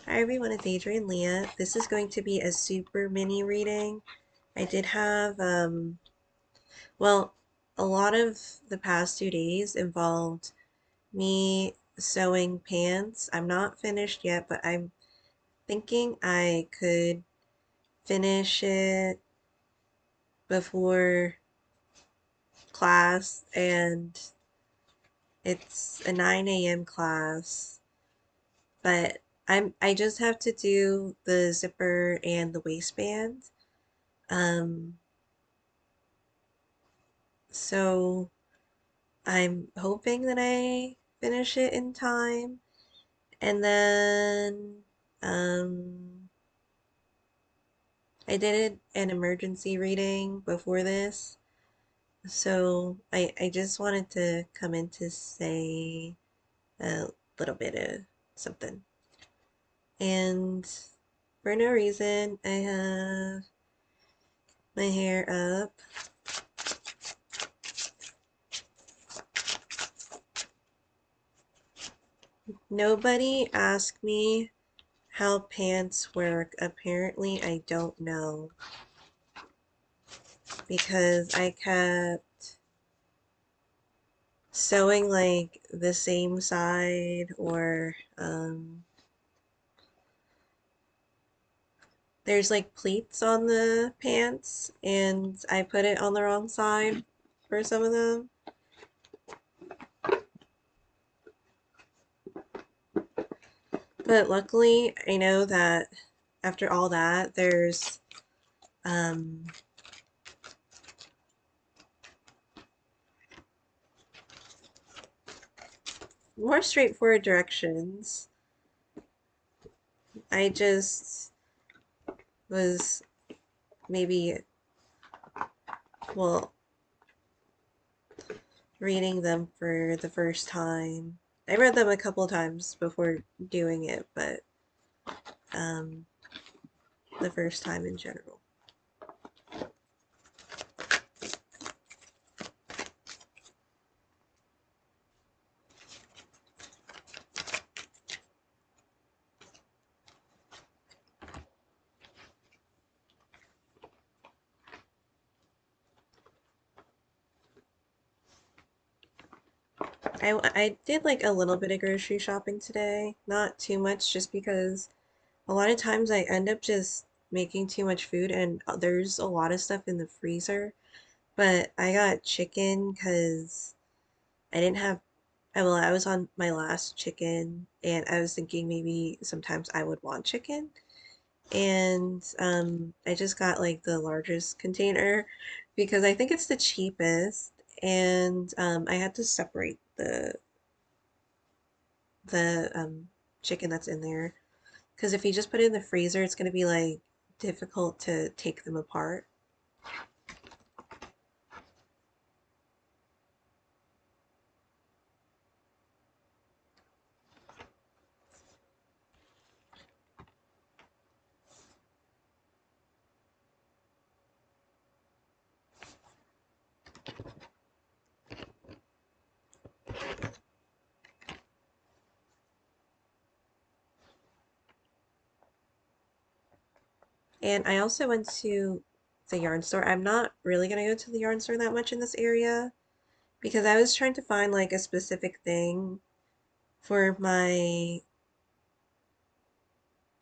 Hi everyone, it's Adrian Leah. This is going to be a super mini reading. I did have, well, a lot of the past 2 days involved me sewing pants. I'm not finished yet, but I'm thinking I could finish it before class, and it's a 9 a.m. class, but I just have to do the zipper and the waistband. Um, so I'm hoping that I finish it in time. And then I did an emergency reading before this. So I just wanted to come in to say a little bit of something. And for no reason, I have my hair up. Nobody asked me how pants work. Apparently, I don't know because I kept sewing like the same side, or there's like pleats on the pants and I put it on the wrong side for some of them. But luckily, I know that after all that, there's um, more straightforward directions. I just was maybe, well, reading them for the first time. I read them a couple times before doing it, but um, the first time in general. I did like a little bit of grocery shopping today, not too much, just because a lot of times I end up just making too much food, and there's a lot of stuff in the freezer. But I got chicken because I didn't have, well, I was on my last chicken and I was thinking maybe sometimes I would want chicken. And I just got like the largest container because I think it's the cheapest. And I had to separate the chicken that's in there, because if you just put it in the freezer, it's going to be like difficult to take them apart. And I also went to the yarn store. I'm not really going to go to the yarn store that much in this area because I was trying to find like a specific thing for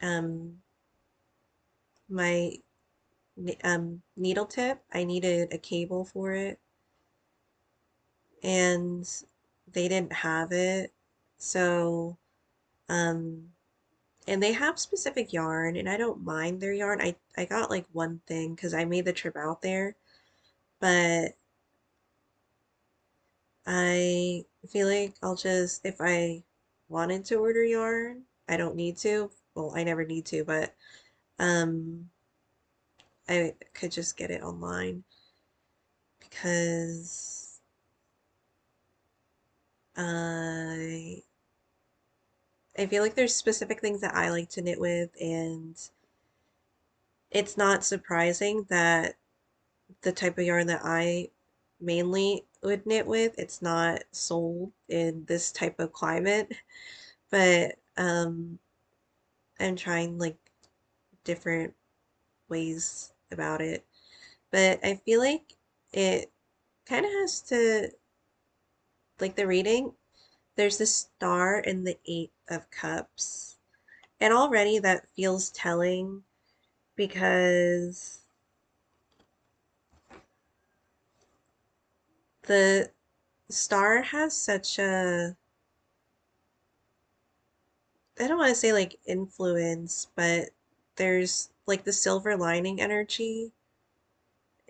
um my needle tip. I needed a cable for it, and they didn't have it. So um and they have specific yarn, and I don't mind their yarn. I got like one thing because I made the trip out there, but I feel like I'll just, if I wanted to order yarn, I don't need to. Well, I never need to, but um I could just get it online because I I feel like there's specific things that I like to knit with, and it's not surprising that the type of yarn that I mainly would knit with, it's not sold in this type of climate. But I'm trying like different ways about it. But I feel like it kind of has to, like the reading, there's the star in the Eight of Cups. And already that feels telling because the star has such a, I don't want to say like influence, but there's like the silver lining energy.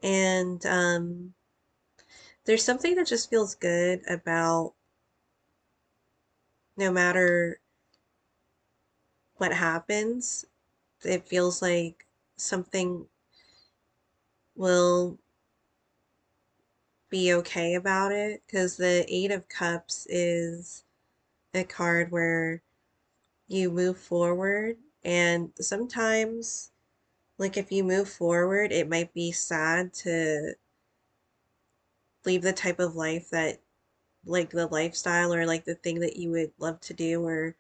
And there's something that just feels good about no matter what happens, it feels like something will be okay about it. Because the Eight of Cups is a card where you move forward, and sometimes, like if you move forward, it might be sad to leave the type of life that, like the lifestyle or like the thing that you would love to do, or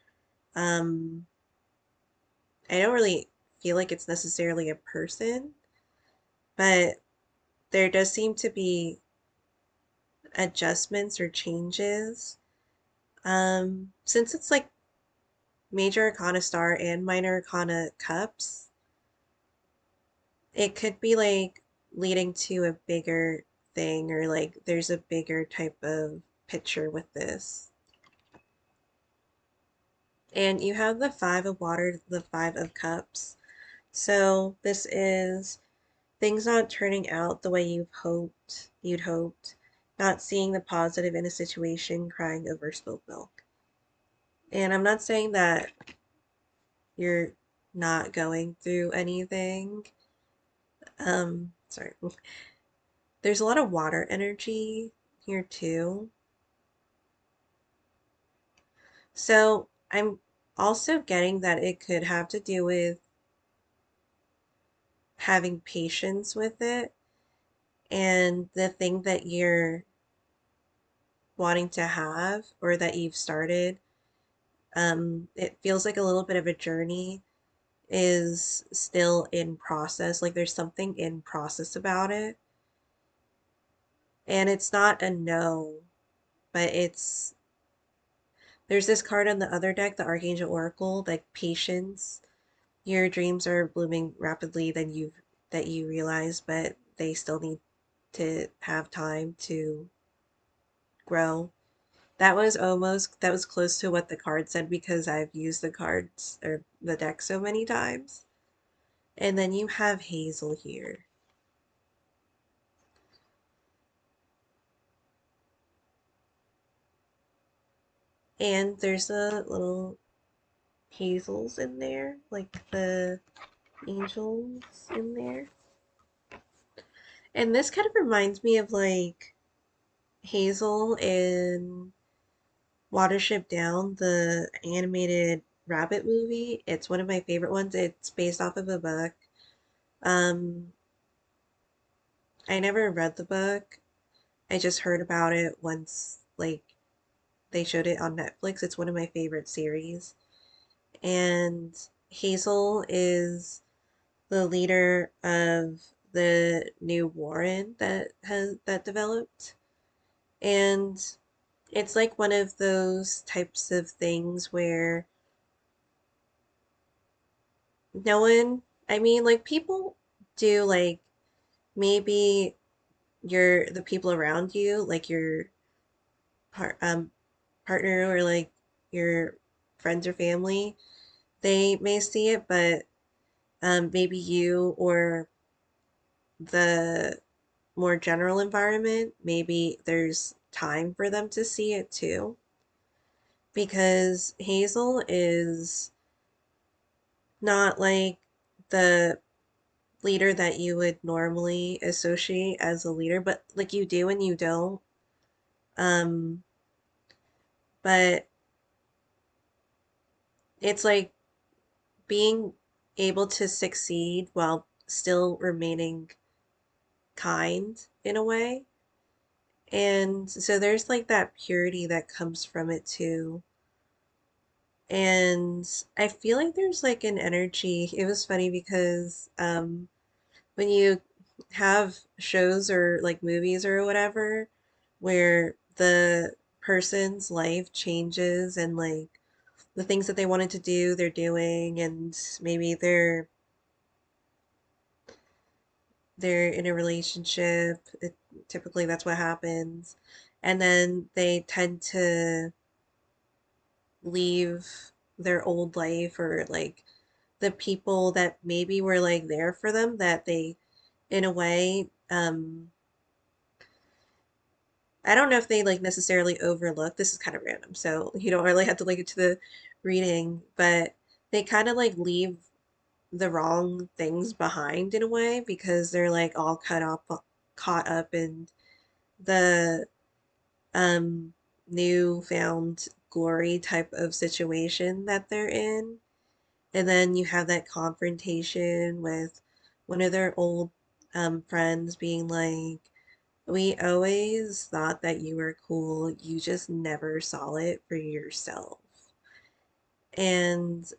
um, I don't really feel like it's necessarily a person, but there does seem to be adjustments or changes. Since it's like major arcana star and minor arcana cups, it could be like leading to a bigger thing, or like there's a bigger type of picture with this. And you have the Five of Water, the Five of Cups. So this is things not turning out the way you'd hoped, not seeing the positive in a situation, crying over spilled milk. And I'm not saying that you're not going through anything. Sorry. There's a lot of water energy here too. So I'm also getting that it could have to do with having patience with it, and the thing that you're wanting to have or that you've started. It feels like a little bit of a journey is still in process. Like there's something in process about it. And it's not a no, but there's this card on the other deck, the Archangel Oracle, like patience. Your dreams are blooming rapidly than you realize, but they still need to have time to grow. That was close to what the card said because I've used the cards or the deck so many times. And then you have Hazel here. And there's a little hazels in there, like the angels in there. And this kind of reminds me of like Hazel in Watership Down, the animated rabbit movie. It's one of my favorite ones. It's based off of a book. Um, I never read the book. I just heard about it once, like they showed it on Netflix. It's one of my favorite series. And Hazel is the leader of the new Warren that developed. And it's like one of those types of things where no one, I mean, like people do like maybe the people around you, like your part partner or like your friends or family, they may see it, but maybe you or the more general environment, maybe there's time for them to see it too. Because Hazel is not like the leader that you would normally associate as a leader, but like you do and you don't. Um, but it's like being able to succeed while still remaining kind in a way. And so there's like that purity that comes from it too. And I feel like there's like an energy. It was funny because when you have shows or like movies or whatever where the person's life changes and like the things that they wanted to do, they're doing, and maybe they're in a relationship. Typically, that's what happens. And then they tend to leave their old life or like the people that maybe were like there for them that they, in a way, I don't know if they like necessarily overlook. This is kind of random, so you don't really have to link it to the reading, but they kind of like leave the wrong things behind in a way because they're like all caught up in the um newfound glory type of situation that they're in. And then you have that confrontation with one of their old friends being like, we always thought that you were cool, you just never saw it for yourself. And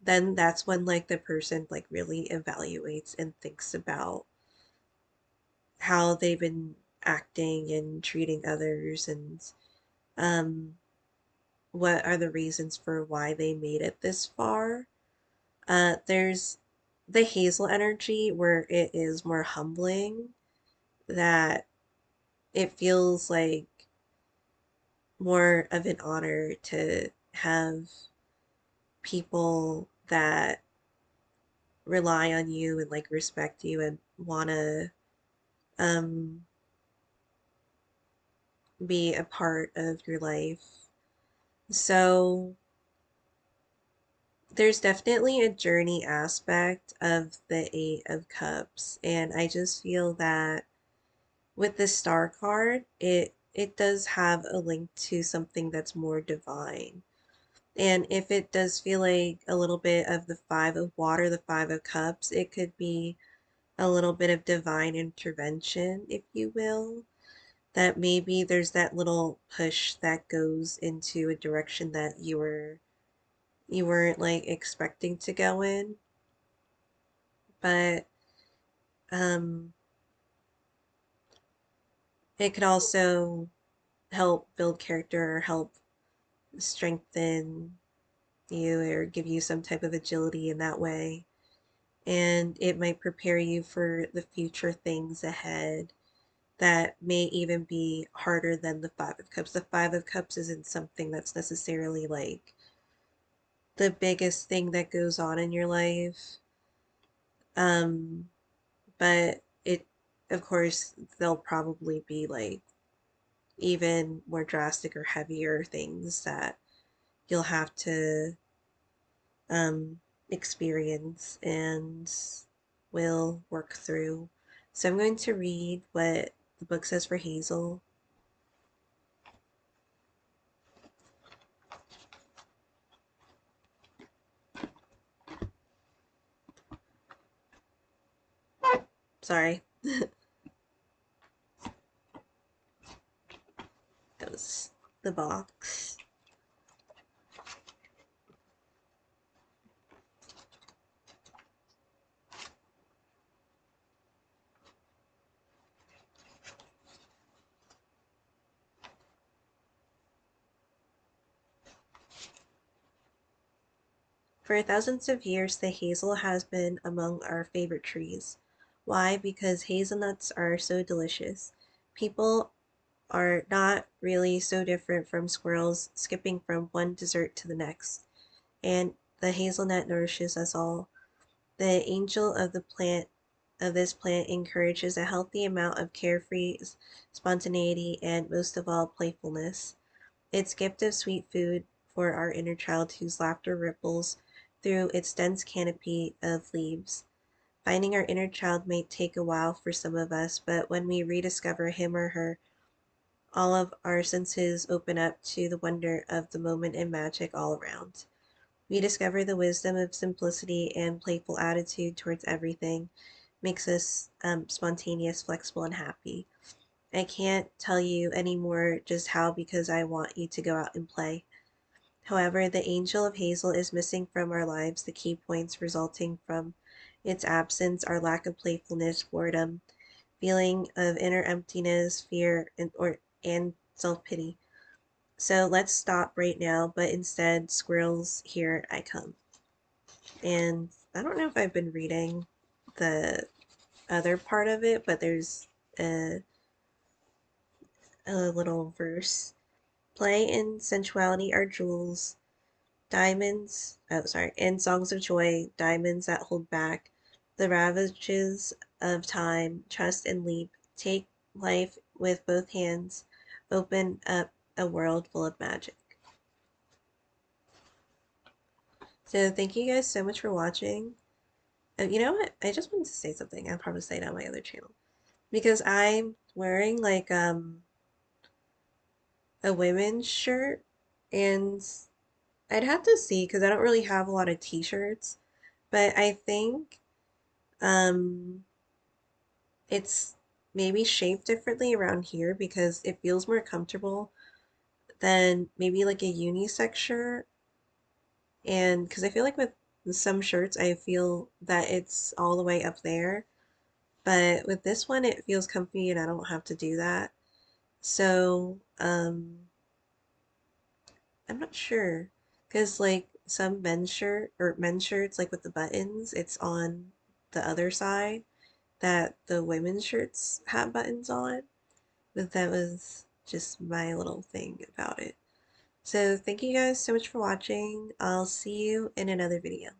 then that's when like the person like really evaluates and thinks about how they've been acting and treating others and um what are the reasons for why they made it this far. There's the Hazel energy where it is more humbling, that it feels like more of an honor to have people that rely on you and like respect you and wanna um be a part of your life. So there's definitely a journey aspect of the Eight of Cups, and I just feel that with the Star card, it does have a link to something that's more divine. And if it does feel like a little bit of the Five of Water, the Five of Cups, it could be a little bit of divine intervention, if you will. That maybe there's that little push that goes into a direction that you weren't like expecting to go in. But um it could also help build character or help strengthen you or give you some type of agility in that way. And it might prepare you for the future things ahead that may even be harder than the Five of Cups. The Five of Cups isn't something that's necessarily like the biggest thing that goes on in your life. Um, but it, of course, there'll probably be like even more drastic or heavier things that you'll have to um, experience and will work through. So I'm going to read what the book says for Hazel. Sorry, that was the box. For thousands of years, the hazel has been among our favorite trees. Why? Because hazelnuts are so delicious. People are not really so different from squirrels skipping from one dessert to the next. And the hazelnut nourishes us all. The angel of the plant of this plant encourages a healthy amount of carefree spontaneity and most of all playfulness. Its gift of sweet food for our inner child whose laughter ripples through its dense canopy of leaves. Finding our inner child may take a while for some of us, but when we rediscover him or her, all of our senses open up to the wonder of the moment and magic all around. We discover the wisdom of simplicity and playful attitude towards everything makes us spontaneous, flexible, and happy. I can't tell you anymore just how because I want you to go out and play. However, the angel of Hazel is missing from our lives. The key points resulting from its absence are lack of playfulness, boredom, feeling of inner emptiness, fear, and self-pity. So let's stop right now, but instead, squirrels, here I come. And I don't know if I've been reading the other part of it, but there's a, a little verse. Play and sensuality are jewels, diamonds, oh, sorry, in songs of joy, diamonds that hold back the ravages of time, trust and leap. Take life with both hands, open up a world full of magic. So thank you guys so much for watching. You know what? I just wanted to say something. I'll probably say it on my other channel. Because I'm wearing like a women's shirt and I'd have to see because I don't really have a lot of t-shirts, but I think um it's maybe shaped differently around here because it feels more comfortable than maybe like a unisex shirt. And because I feel like with some shirts I feel that it's all the way up there, but with this one it feels comfy and I don't have to do that. So I'm not sure because like some men's shirts like with the buttons, it's on the other side that the women's shirts have buttons on. But that was just my little thing about it. So thank you guys so much for watching. I'll see you in another video.